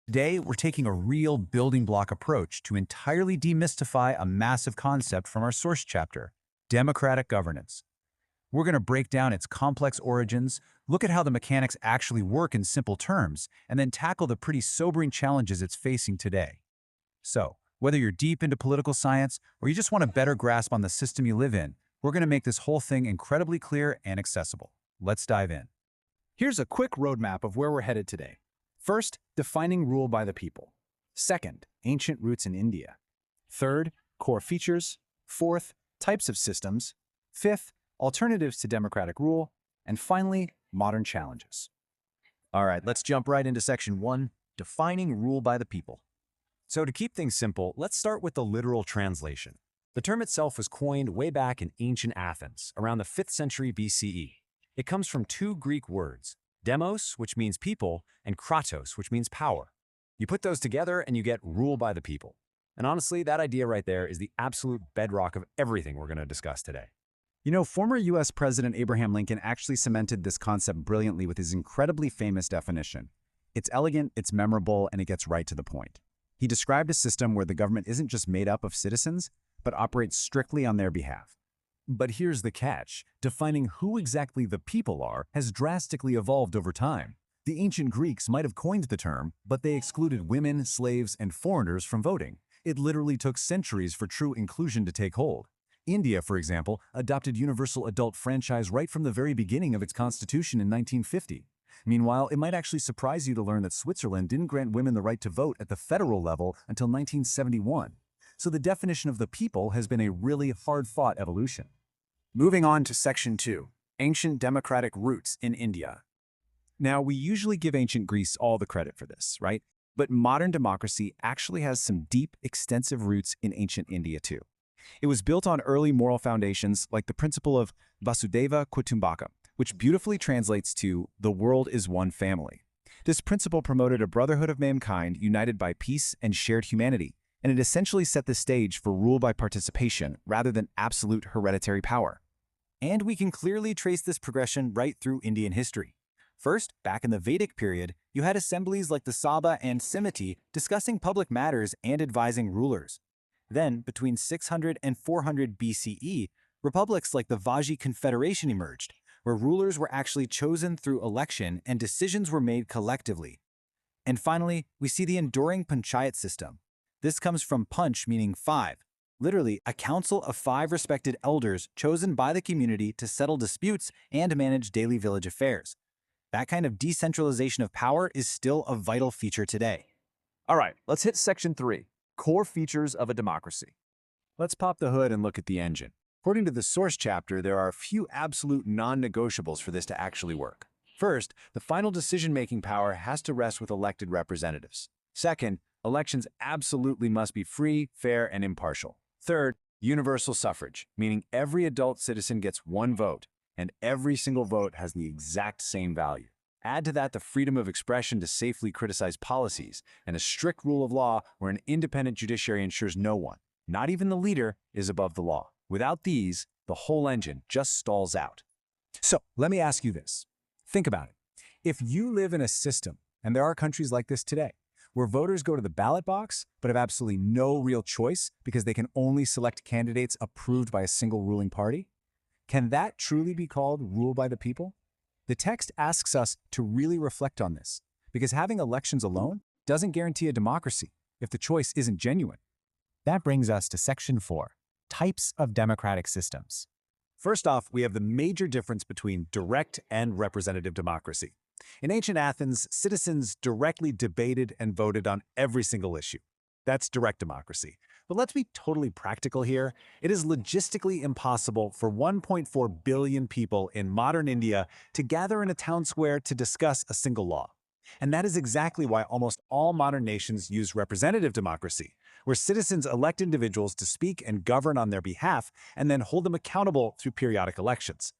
Today, we're taking a real building block approach to entirely demystify a massive concept from our source chapter, democratic governance. We're going to break down its complex origins, look at how the mechanics actually work in simple terms, and then tackle the pretty sobering challenges it's facing today. So, whether you're deep into political science or you just want a better grasp on the system you live in, we're going to make this whole thing incredibly clear and accessible. Let's dive in. Here's a quick roadmap of where we're headed today. First, defining rule by the people. Second, ancient roots in India. Third, core features. Fourth, types of systems. Fifth, alternatives to democratic rule. And finally, modern challenges. All right, let's jump right into section 1, defining rule by the people. So to keep things simple, let's start with the literal translation. The term itself was coined way back in ancient Athens, around the 5th century BCE. It comes from two Greek words, demos, which means people, and kratos, which means power. You put those together and you get rule by the people. And honestly, that idea right there is the absolute bedrock of everything we're going to discuss today. You know, former U.S. President Abraham Lincoln actually cemented this concept brilliantly with his incredibly famous definition. It's elegant, it's memorable, and it gets right to the point. He described a system where the government isn't just made up of citizens, but operates strictly on their behalf. But here's the catch. Defining who exactly the people are has drastically evolved over time. The ancient Greeks might have coined the term, but they excluded women, slaves, and foreigners from voting. It literally took centuries for true inclusion to take hold. India, for example, adopted universal adult franchise right from the very beginning of its constitution in 1950. Meanwhile, it might actually surprise you to learn that Switzerland didn't grant women the right to vote at the federal level until 1971. So the definition of the people has been a really hard-fought evolution. Moving on to section 2, ancient democratic roots in India. Now, we usually give ancient Greece all the credit for this, right? But modern democracy actually has some deep, extensive roots in ancient India too. It was built on early moral foundations like the principle of Vasudhaiva Kutumbaka, which beautifully translates to "the world is one family." This principle promoted a brotherhood of mankind united by peace and shared humanity, and it essentially set the stage for rule by participation rather than absolute hereditary power. And we can clearly trace this progression right through Indian history. First, back in the Vedic period, you had assemblies like the Sabha and Simiti discussing public matters and advising rulers. Then, between 600 and 400 BCE, republics like the Vajji Confederation emerged, where rulers were actually chosen through election and decisions were made collectively. And finally, we see the enduring panchayat system. This comes from panch, meaning 5, literally a council of 5 respected elders chosen by the community to settle disputes and manage daily village affairs. That kind of decentralization of power is still a vital feature today. All right, let's hit section 3, core features of a democracy. Let's pop the hood and look at the engine. According to the source chapter, there are a few absolute non-negotiables for this to actually work. First, the final decision-making power has to rest with elected representatives. Second, elections absolutely must be free, fair, and impartial. Third, universal suffrage, meaning every adult citizen gets one vote, and every single vote has the exact same value. Add to that the freedom of expression to safely criticize policies, and a strict rule of law where an independent judiciary ensures no one, not even the leader, is above the law. Without these, the whole engine just stalls out. So, let me ask you this. Think about it. If you live in a system, and there are countries like this today, where voters go to the ballot box but have absolutely no real choice because they can only select candidates approved by a single ruling party, can that truly be called rule by the people? The text asks us to really reflect on this, because having elections alone doesn't guarantee a democracy if the choice isn't genuine. That brings us to section 4, types of democratic systems. First off, we have the major difference between direct and representative democracy. In ancient Athens, citizens directly debated and voted on every single issue. That's direct democracy. But let's be totally practical here. It is logistically impossible for 1.4 billion people in modern India to gather in a town square to discuss a single law. And that is exactly why almost all modern nations use representative democracy, where citizens elect individuals to speak and govern on their behalf and then hold them accountable through periodic elections.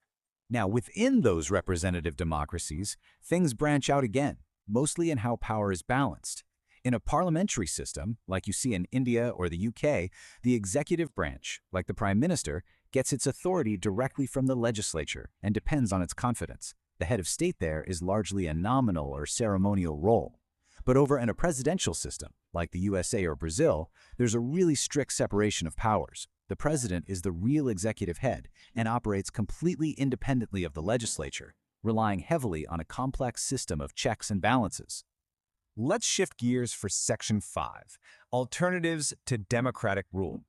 Now, within those representative democracies, things branch out again, mostly in how power is balanced. In a parliamentary system, like you see in India or the UK, the executive branch, like the Prime Minister, gets its authority directly from the legislature and depends on its confidence. The head of state there is largely a nominal or ceremonial role. But over in a presidential system, like the USA or Brazil, there's a really strict separation of powers. The president is the real executive head and operates completely independently of the legislature, relying heavily on a complex system of checks and balances. Let's shift gears for Section 5, Alternatives to Democratic Rule.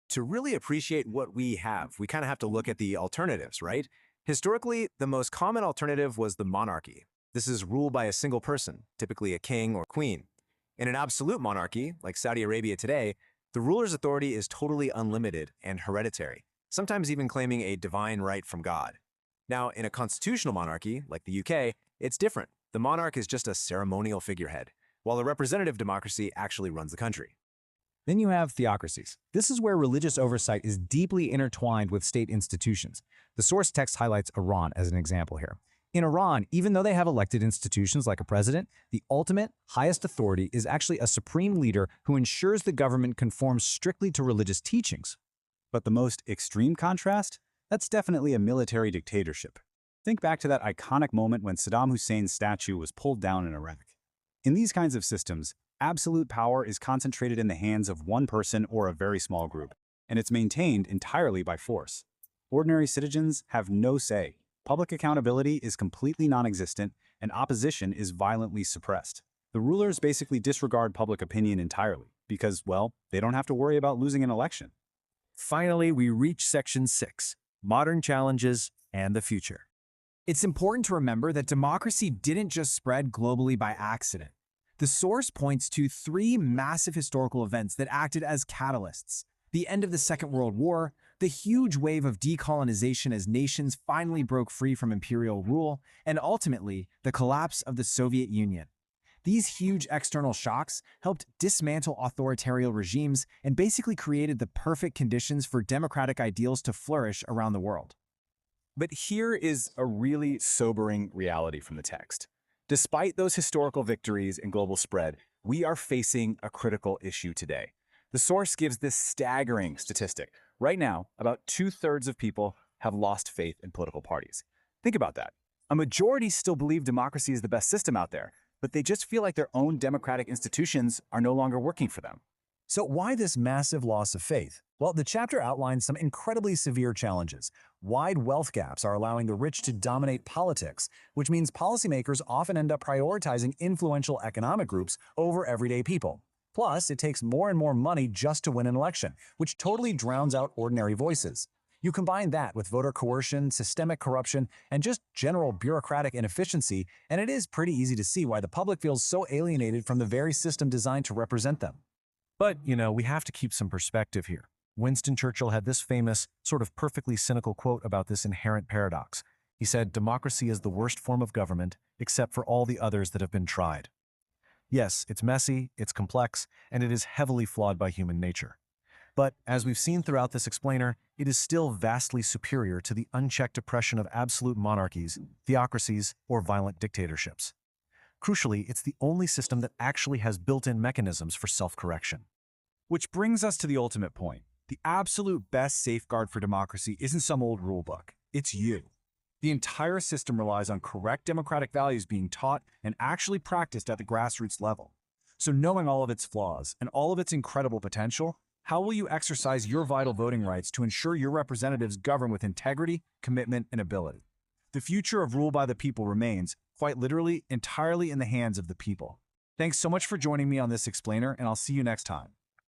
To really appreciate what we have, we kind of have to look at the alternatives, right? Historically, the most common alternative was the monarchy. This is rule by a single person, typically a king or queen. In an absolute monarchy, like Saudi Arabia today, the ruler's authority is totally unlimited and hereditary, sometimes even claiming a divine right from God. Now, in a constitutional monarchy, like the UK, it's different. The monarch is just a ceremonial figurehead, while a representative democracy actually runs the country. Then you have theocracies. This is where religious oversight is deeply intertwined with state institutions. The source text highlights Iran as an example here. In Iran, even though they have elected institutions like a president, the ultimate, highest authority is actually a supreme leader who ensures the government conforms strictly to religious teachings. But the most extreme contrast? That's definitely a military dictatorship. Think back to that iconic moment when Saddam Hussein's statue was pulled down in Iraq. In these kinds of systems, absolute power is concentrated in the hands of one person or a very small group, and it's maintained entirely by force. Ordinary citizens have no say. Public accountability is completely non-existent, and opposition is violently suppressed. The rulers basically disregard public opinion entirely because, well, they don't have to worry about losing an election. Finally, we reach Section 6, Modern Challenges and the Future. It's important to remember that democracy didn't just spread globally by accident. The source points to three massive historical events that acted as catalysts: the end of the Second World War, the huge wave of decolonization as nations finally broke free from imperial rule, and ultimately, the collapse of the Soviet Union. These huge external shocks helped dismantle authoritarian regimes and basically created the perfect conditions for democratic ideals to flourish around the world. But here is a really sobering reality from the text. Despite those historical victories and global spread, we are facing a critical issue today. The source gives this staggering statistic. Right now, about 2/3 of people have lost faith in political parties. Think about that. A majority still believe democracy is the best system out there, but they just feel like their own democratic institutions are no longer working for them. So why this massive loss of faith? Well, the chapter outlines some incredibly severe challenges. Wide wealth gaps are allowing the rich to dominate politics, which means policymakers often end up prioritizing influential economic groups over everyday people. Plus, it takes more and more money just to win an election, which totally drowns out ordinary voices. You combine that with voter coercion, systemic corruption, and just general bureaucratic inefficiency, and it is pretty easy to see why the public feels so alienated from the very system designed to represent them. But, we have to keep some perspective here. Winston Churchill had this famous, sort of perfectly cynical quote about this inherent paradox. He said, "Democracy is the worst form of government, except for all the others that have been tried." Yes, it's messy, it's complex, and it is heavily flawed by human nature. But, as we've seen throughout this explainer, it is still vastly superior to the unchecked oppression of absolute monarchies, theocracies, or violent dictatorships. Crucially, it's the only system that actually has built-in mechanisms for self-correction. Which brings us to the ultimate point. The absolute best safeguard for democracy isn't some old rule book. It's you. The entire system relies on correct democratic values being taught and actually practiced at the grassroots level. So knowing all of its flaws and all of its incredible potential, how will you exercise your vital voting rights to ensure your representatives govern with integrity, commitment, and ability? The future of rule by the people remains, quite literally, entirely in the hands of the people. Thanks so much for joining me on this explainer, and I'll see you next time.